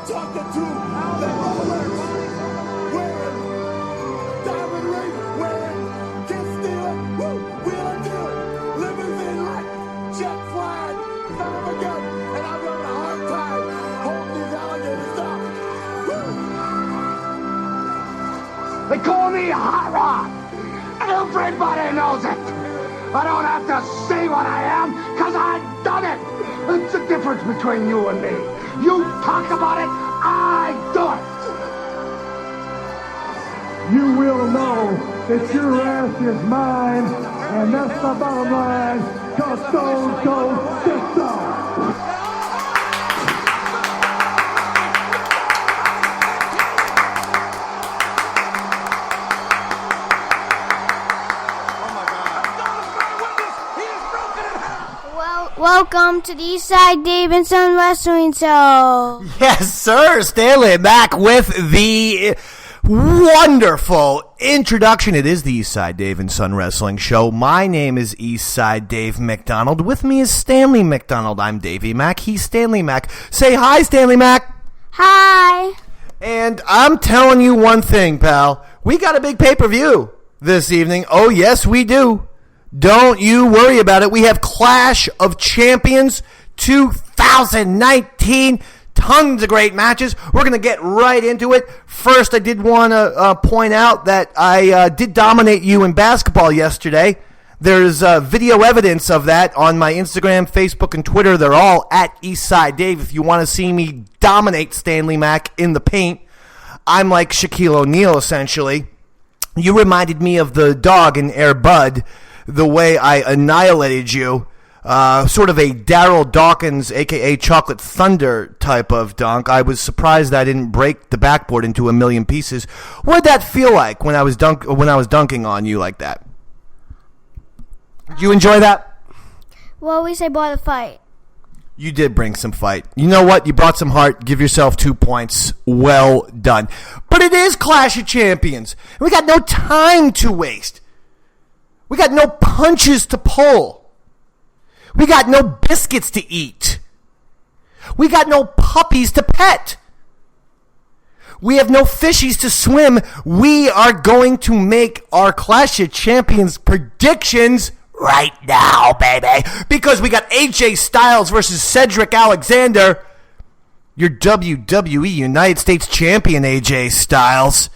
talking to the roller wearing, diamond ring wearing, kiss stealing, wheeling dealing, limousine like, jet flying, son of a gun, and I'm having a hard time holding these alligators down. They call me Hot Rod. Everybody knows it. I don't have to say what I am, because I've done it. It's the difference between you and me. You talk about it, I do it. You will know that your ass is mine, and that's the bottom line, because Stone Cold said so. Welcome to the Eastside Dave and Son Wrestling Show. Yes, sir. Stanley back with the wonderful introduction. It is the Eastside Dave and Son Wrestling Show. My name is Eastside Dave McDonald. With me is Stanley McDonald. I'm Davey Mack. He's Stanley Mack. Say hi, Stanley Mack. Hi. And I'm telling you one thing, pal. We got a big pay-per-view this evening. Oh, yes, we do. Don't you worry about it. We have Clash of Champions 2019. Tons of great matches. We're going to get right into it. First, I did want to point out that I did dominate you in basketball yesterday. There's video evidence of that on my Instagram, Facebook, and Twitter. They're all at Eastside Dave. If you want to see me dominate Stanley Mack in the paint, I'm like Shaquille O'Neal, essentially. You reminded me of the dog in Air Bud, the way I annihilated you, sort of a Daryl Dawkins, a.k.a. Chocolate Thunder type of dunk. I was surprised I didn't break the backboard into a million pieces. What did that feel like when I was dunking on you like that? Did you enjoy that? Well, at least I bought a fight. You did bring some fight. You know what? You brought some heart. Give yourself 2 points. Well done. But it is Clash of Champions. We got no time to waste. We got no punches to pull. We got no biscuits to eat. We got no puppies to pet. We have no fishies to swim. We are going to make our Clash of Champions predictions right now, baby. Because we got AJ Styles versus Cedric Alexander. Your WWE United States Champion, AJ Styles.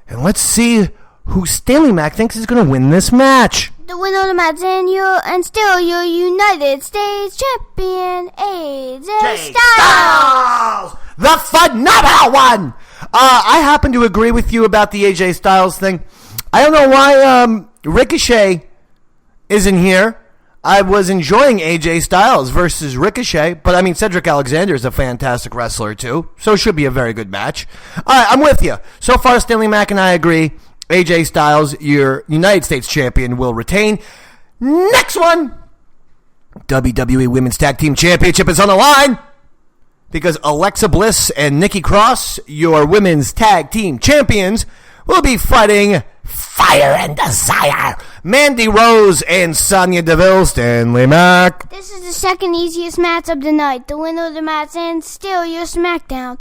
And let's see who Stanley Mack thinks is going to win this match. The winner of the match and still your United States Champion, AJ Styles. The phenomenal one. I happen to agree with you about the AJ Styles thing. I don't know why Ricochet isn't here. I was enjoying AJ Styles versus Ricochet, but I mean Cedric Alexander is a fantastic wrestler too, so it should be a very good match. All right, I'm with you. So far, Stanley Mack and I agree. AJ Styles, your United States Champion, will retain. Next one, WWE Women's Tag Team Championship is on the line because Alexa Bliss and Nikki Cross, your Women's Tag Team Champions, will be fighting Fire and Desire, Mandy Rose and Sonya Deville. Stanley Mack. This is the second easiest match of the night. The winner of the match and still your SmackDown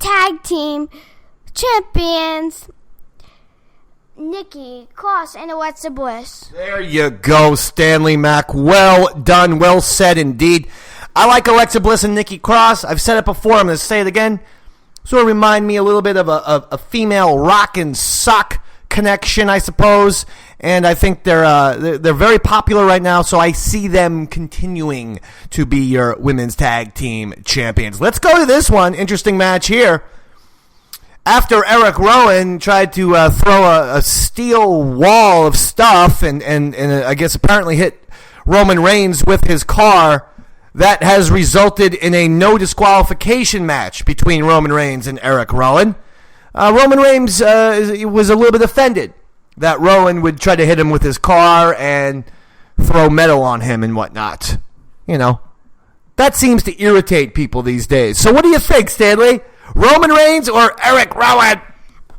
Tag Team Champions, Nikki Cross and Alexa Bliss. There you go, Stanley Mack. Well done, well said indeed. I like Alexa Bliss and Nikki Cross. I've said it before, I'm going to say it again. Sort of remind me a little bit of a female rock and sock connection, I suppose. And I think they're very popular right now, so I see them continuing to be your women's tag team champions. Let's go to this one. Interesting match here. After Eric Rowan tried to throw a steel wall of stuff and I guess apparently hit Roman Reigns with his car, that has resulted in a no disqualification match between Roman Reigns and Eric Rowan. Roman Reigns was a little bit offended that Rowan would try to hit him with his car and throw metal on him and whatnot. You know, that seems to irritate people these days. So what do you think, Stanley? Roman Reigns or Eric Rowan?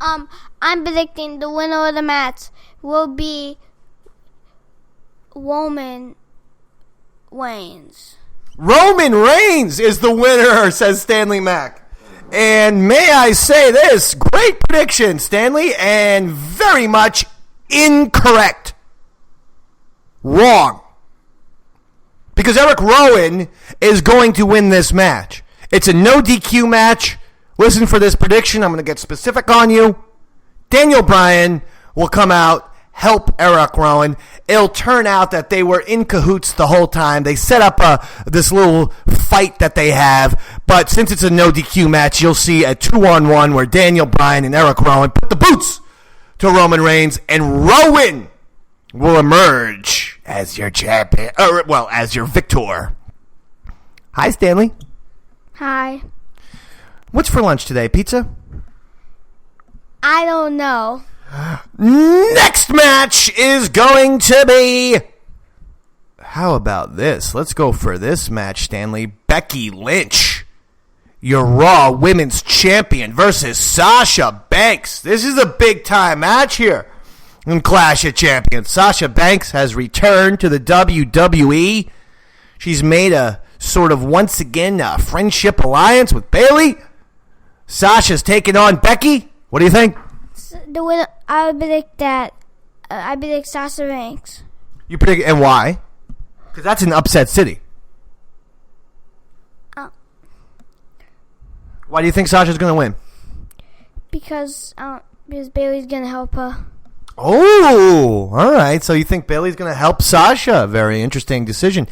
I'm predicting the winner of the match will be Roman Reigns. Roman Reigns is the winner, says Stanley Mack. And may I say this, great prediction, Stanley, and very much incorrect. Wrong. Because Eric Rowan is going to win this match. It's a no DQ match. Listen for this prediction. I'm going to get specific on you. Daniel Bryan will come out, help Eric Rowan. It'll turn out that they were in cahoots the whole time. They set up this little fight that they have. But since it's a no DQ match, you'll see a 2-on-1 where Daniel Bryan and Eric Rowan put the boots to Roman Reigns. And Rowan will emerge as your champion. As your victor. Hi, Stanley. Hi. What's for lunch today? Pizza? I don't know. Next match is going to be... How about this? Let's go for this match, Stanley. Becky Lynch, your Raw Women's Champion, versus Sasha Banks. This is a big-time match here in Clash of Champions. Sasha Banks has returned to the WWE. She's made a sort of, once again, a friendship alliance with Bayley. Sasha's taking on Becky. What do you think? The winner, I would predict that. I predict Sasha Banks. You predict, and why? Because that's an upset city. Why do you think Sasha's going to win? Because Bayley's gonna help her. Oh, all right. So you think Bayley's going to help Sasha? Very interesting decision.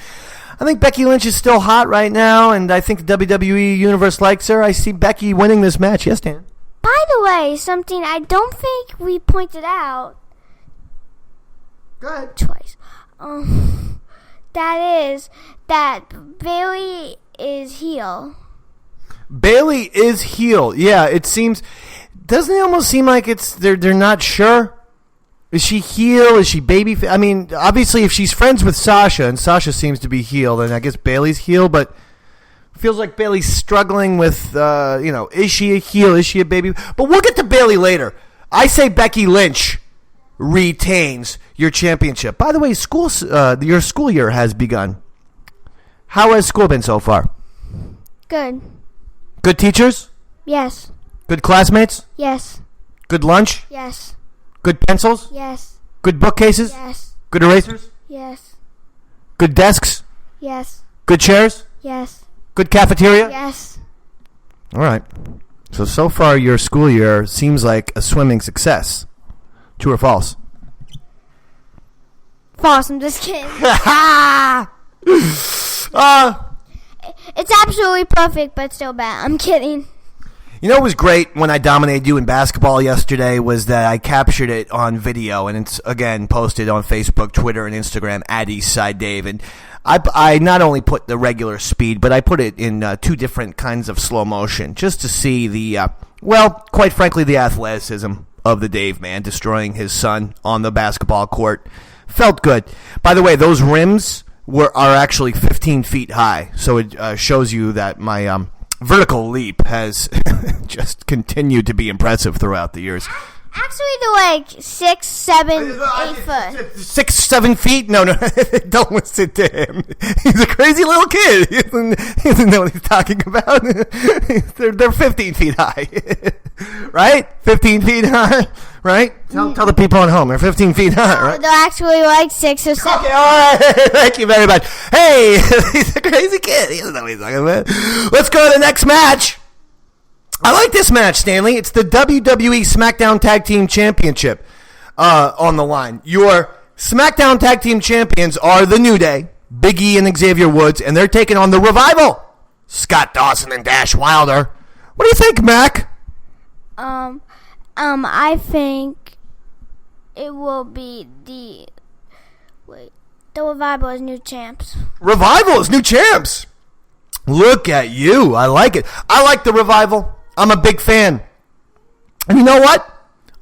I think Becky Lynch is still hot right now, and I think the WWE Universe likes her. I see Becky winning this match. Yes, Dan? By the way, something I don't think we pointed out. Go ahead. Twice. That is that Bayley is heel. Bayley is heel. Yeah, it seems. Doesn't it almost seem like they're not sure? Is she heel? Is she baby? I mean, obviously, if she's friends with Sasha and Sasha seems to be heel, then I guess Bayley's heel. But it feels like Bayley's struggling with, is she a heel? Is she a baby? But we'll get to Bayley later. I say Becky Lynch retains your championship. By the way, your school year has begun. How has school been so far? Good. Good teachers? Yes. Good classmates? Yes. Good lunch? Yes. Good pencils? Yes. Good bookcases? Yes. Good erasers? Yes. Good desks? Yes. Good chairs? Yes. Good cafeteria? Yes. All right. So far your school year seems like a swimming success. True or false? False. I'm just kidding. It's absolutely perfect, but still bad. I'm kidding. You know what was great when I dominated you in basketball yesterday was that I captured it on video, and it's, again, posted on Facebook, Twitter, and Instagram at Eastside Dave. And I not only put the regular speed, but I put it in two different kinds of slow motion just to see the, quite frankly, the athleticism of the Dave man destroying his son on the basketball court. Felt good. By the way, those rims are actually 15 feet high, so it shows you that my vertical leap has just continued to be impressive throughout the years. Actually, they're like 6, 7, 8 foot. 6, 7 feet? No, don't listen to him. He's a crazy little kid. He doesn't know what he's talking about. They're 15 feet high, right? 15 feet high, right? Tell the people at home they're 15 feet high, right? They're actually like 6 or 7. Okay, all right. Thank you very much. Hey, he's a crazy kid. He doesn't know what he's talking about. Let's go to the next match. I like this match, Stanley. It's the WWE SmackDown Tag Team Championship on the line. Your SmackDown Tag Team Champions are The New Day, Big E and Xavier Woods, and they're taking on The Revival, Scott Dawson and Dash Wilder. What do you think, Mac? I think it will be the Revival as new champs. Revival is new champs. Look at you. I like it. I like The Revival. I'm a big fan. And you know what?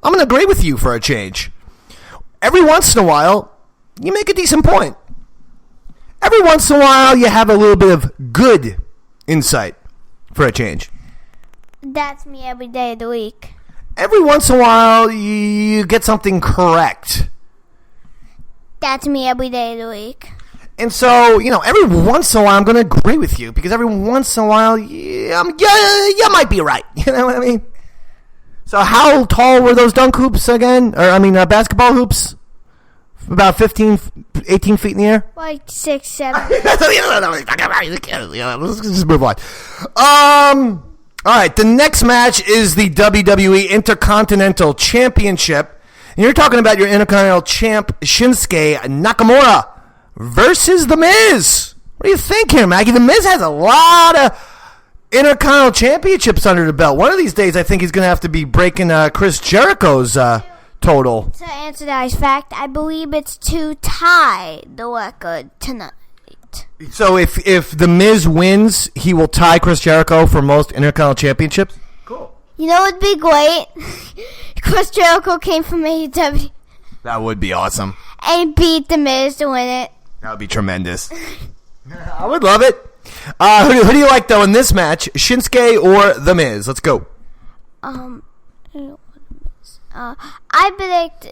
I'm going to agree with you for a change. Every once in a while, you make a decent point. Every once in a while, you have a little bit of good insight for a change. That's me every day of the week. Every once in a while, you get something correct. That's me every day of the week. And so, every once in a while, I'm going to agree with you because every once in a while, you might be right. You know what I mean? So how tall were those dunk hoops again? Basketball hoops? About 15, 18 feet in the air? Like 6, 7. Let's just move on. All right, the next match is the WWE Intercontinental Championship. And you're talking about your Intercontinental Champ, Shinsuke Nakamura, versus The Miz. What do you think here, Maggie? The Miz has a lot of Intercontinental Championships under the belt. One of these days, I think he's going to have to be breaking Chris Jericho's total. To answer that fact, I believe it's to tie the record tonight. So if The Miz wins, he will tie Chris Jericho for most Intercontinental Championships? Cool. You know what would be great? Chris Jericho came from AEW. That would be awesome. And beat The Miz to win it. That would be tremendous. I would love it. Who do you like, though, in this match? Shinsuke or The Miz? Let's go. I predict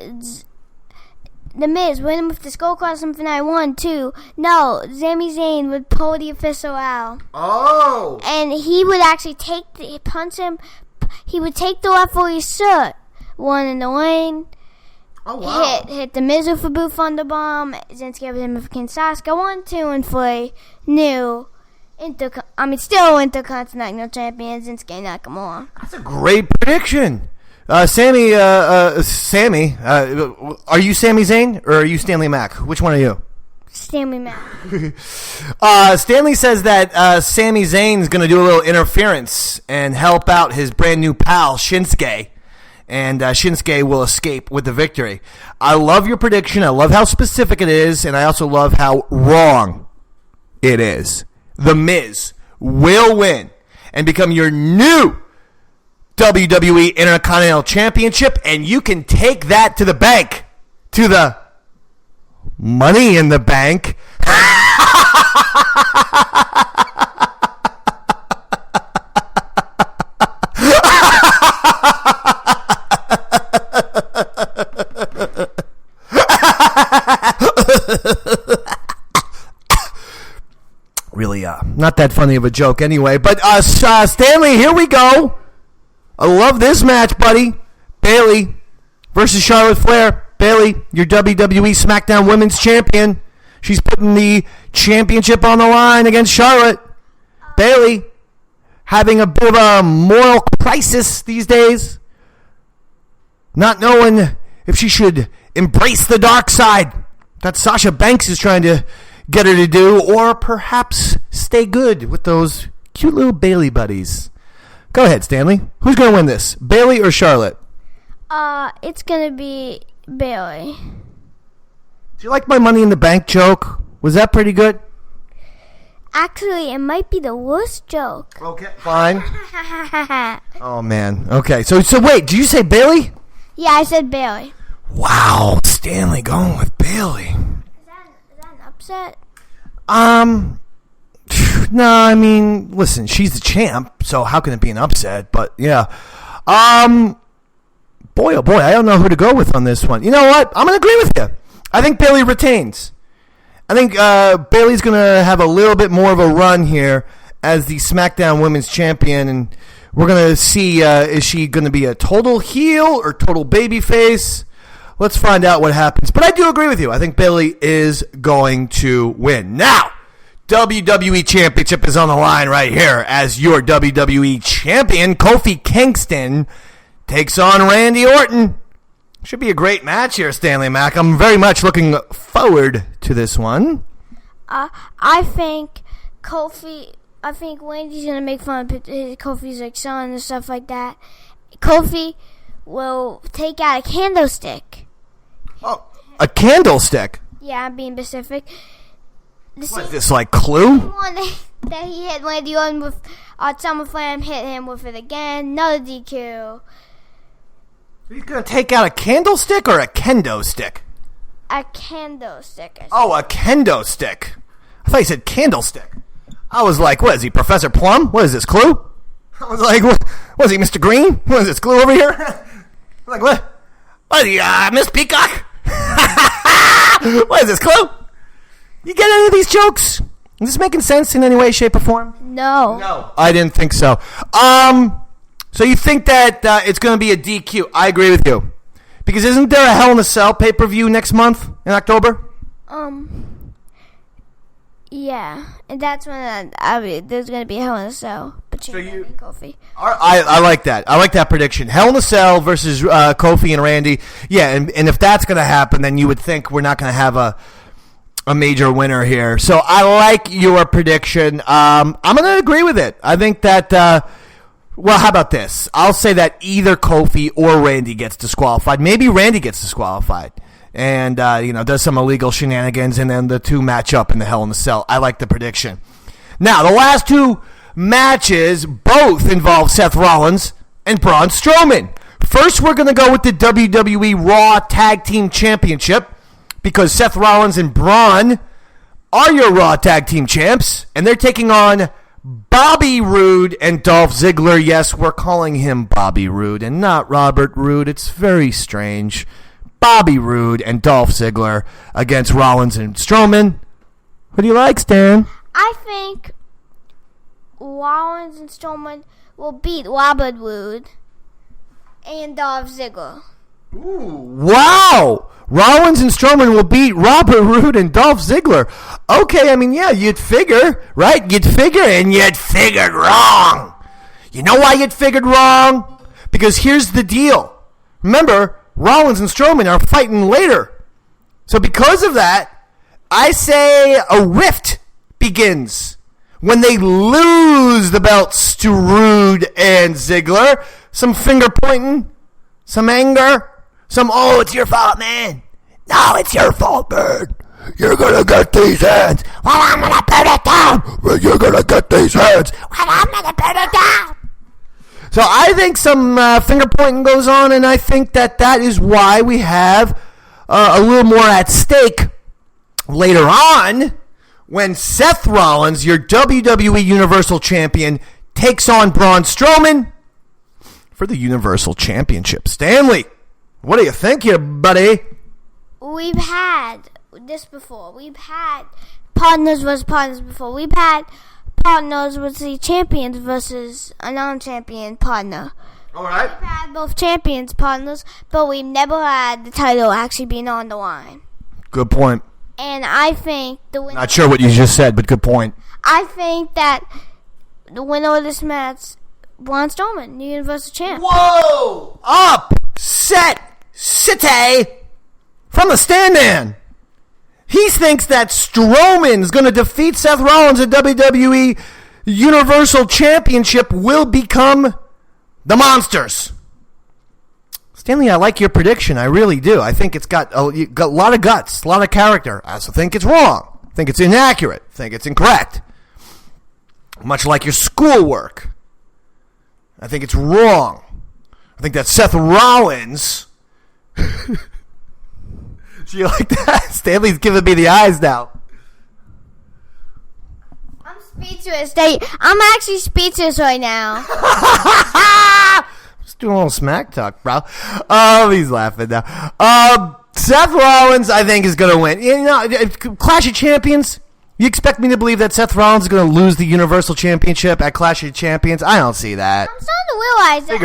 The Miz winning with the skull crossing for night 1, 2. No, Sami Zayn would pull the official out. Oh. And he would actually punch him. He would take the referee's shirt. 1 in the lane. Oh, wow. Hit The Miz with a boot on the bomb. Shinsuke with him with Kinshasa. 1, 2, and 3. Still Intercontinental Champion Shinsuke Nakamura. That's a great prediction. Sammy, are you Sami Zayn or are you Stanley Mack? Which one are you? Stanley Mack. Stanley says that Sami Zayn's going to do a little interference and help out his brand new pal, Shinsuke. And Shinsuke will escape with the victory. I love your prediction. I love how specific it is. And I also love how wrong it is. The Miz will win and become your new WWE Intercontinental Championship, and you can take that to the bank, to the Money in the Bank. Really, not that funny of a joke anyway, but Stanley, here we go. I love this match, buddy. Bayley versus Charlotte Flair. Bayley, your WWE SmackDown Women's Champion. She's putting the championship on the line against Charlotte. Bayley having a bit of a moral crisis these days. Not knowing if she should embrace the dark side that Sasha Banks is trying to get her to do, or perhaps stay good with those cute little Bayley buddies. Go ahead, Stanley. Who's going to win this, Bayley or Charlotte? It's going to be Bayley. Do you like my Money in the Bank joke? Was that pretty good? Actually, it might be the worst joke. Okay, fine. Oh, man. Okay, so wait, did you say Bayley? Yeah, I said Bayley. Wow, Stanley going with Bayley. Is that an upset? No, I mean, listen, she's the champ, so how can it be an upset? But, yeah. Boy, oh boy, I don't know who to go with on this one. You know what? I'm going to agree with you. I think Bayley retains. I think Bayley's going to have a little bit more of a run here as the SmackDown Women's Champion, and we're going to see, is she going to be a total heel or total babyface? Let's find out what happens. But I do agree with you. I think Bayley is going to win. Now, WWE Championship is on the line right here as your WWE Champion, Kofi Kingston, takes on Randy Orton. Should be a great match here, Stanley Mack. I'm very much looking forward to this one. I think Randy's going to make fun of Kofi's like son and stuff like that. Kofi will take out a candlestick. Oh, a candlestick? Yeah, I'm being specific. What is this, like Clue? One that he hit Randy Orton with SummerSlam, hit him with it again. Another DQ. He's going to take out a candlestick or a kendo stick? A candlestick. Oh, a kendo stick. I thought you said candlestick. I was like, what is he, Professor Plum? What is this, Clue? I was like, what is he, Mr. Green? What is this, Clue over here? Like, what? What is he, Miss Peacock? What is this, Clue? You get any of these jokes? Is this making sense in any way, shape, or form? No. I didn't think so. So you think that it's going to be a DQ? I agree with you. Because isn't there a Hell in a Cell pay-per-view next month in October? Yeah, and that's when there's going to be a Hell in a Cell between Randy and Kofi. I like that. I like that prediction. Hell in a Cell versus Kofi and Randy. Yeah, and if that's going to happen, then you would think we're not going to have a major winner here. So I like your prediction. I'm going to agree with it. I think that, well, how about this? I'll say that either Kofi or Randy gets disqualified. Maybe Randy gets disqualified and, does some illegal shenanigans, and then the two match up in the Hell in a Cell. I like the prediction. Now, the last two matches both involve Seth Rollins and Braun Strowman. First, we're going to go with the WWE Raw Tag Team Championship, because Seth Rollins and Braun are your Raw Tag Team champs, and they're taking on Bobby Roode and Dolph Ziggler. Yes, we're calling him Bobby Roode and not Robert Roode. It's very strange. Bobby Roode and Dolph Ziggler against Rollins and Strowman. What do you like, Stan? I think Rollins and Strowman will beat Robert Roode and Dolph Ziggler. Ooh, wow! Rollins and Strowman will beat Robert Roode and Dolph Ziggler. Okay, I mean, yeah, you'd figure, right? You'd figure, and you'd figured wrong. You know why you'd figured wrong? Because here's the deal. Remember, Rollins and Strowman are fighting later. So because of that, I say a rift begins when they lose the belts to Roode and Ziggler. Some finger pointing, some anger. Oh, it's your fault, man. No, it's your fault, man. You're gonna get these hands. Well, I'm gonna put it down. Well, you're gonna get these hands. Well, I'm gonna put it down. So I think some finger pointing goes on, and I think that is why we have a little more at stake later on when Seth Rollins, your WWE Universal Champion, takes on Braun Strowman for the Universal Championship. Stanley, what do you think here, buddy? We've had this before. We've had partners versus partners before. We've had partners with the champions versus a non-champion partner. All right. We've had both champions partners, but we've never had the title actually being on the line. Good point. And I think the winner... Not sure what you just said, but good point. I think that the winner of this match, Braun Strowman, the Universal Champ. Whoa! Upset City from the stand-in. He thinks that Strowman's going to defeat Seth Rollins at WWE Universal Championship will become the Monsters. Stanley, I like your prediction. I really do. I think it's got a lot of guts, a lot of character. I also think it's wrong. I think it's inaccurate. I think it's incorrect. Much like your schoolwork. I think it's wrong. I think that Seth Rollins... Do you like that? Stanley's giving me the eyes now. I'm speechless. I'm actually speechless right now. Just doing a little smack talk, bro. Oh, he's laughing now. Seth Rollins, I think, is going to win. You know, Clash of Champions, you expect me to believe that Seth Rollins is going to lose the Universal Championship at Clash of Champions? I don't see that. I'm starting to realize that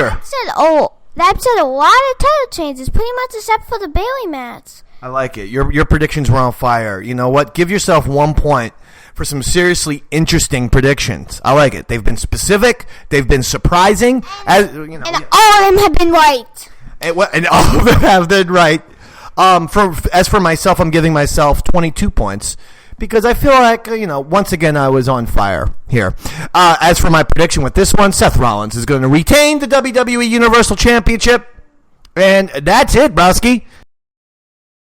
episode a lot of title changes, pretty much except for the Bayley match. I like it. Your predictions were on fire. You know what? Give yourself 1 point for some seriously interesting predictions. I like it. They've been specific. They've been surprising. And all of them have been right. And all of them have been right. As for myself, I'm giving myself 22 points because I feel like, once again, I was on fire here. As for my prediction with this one, Seth Rollins is going to retain the WWE Universal Championship. And that's it, broski.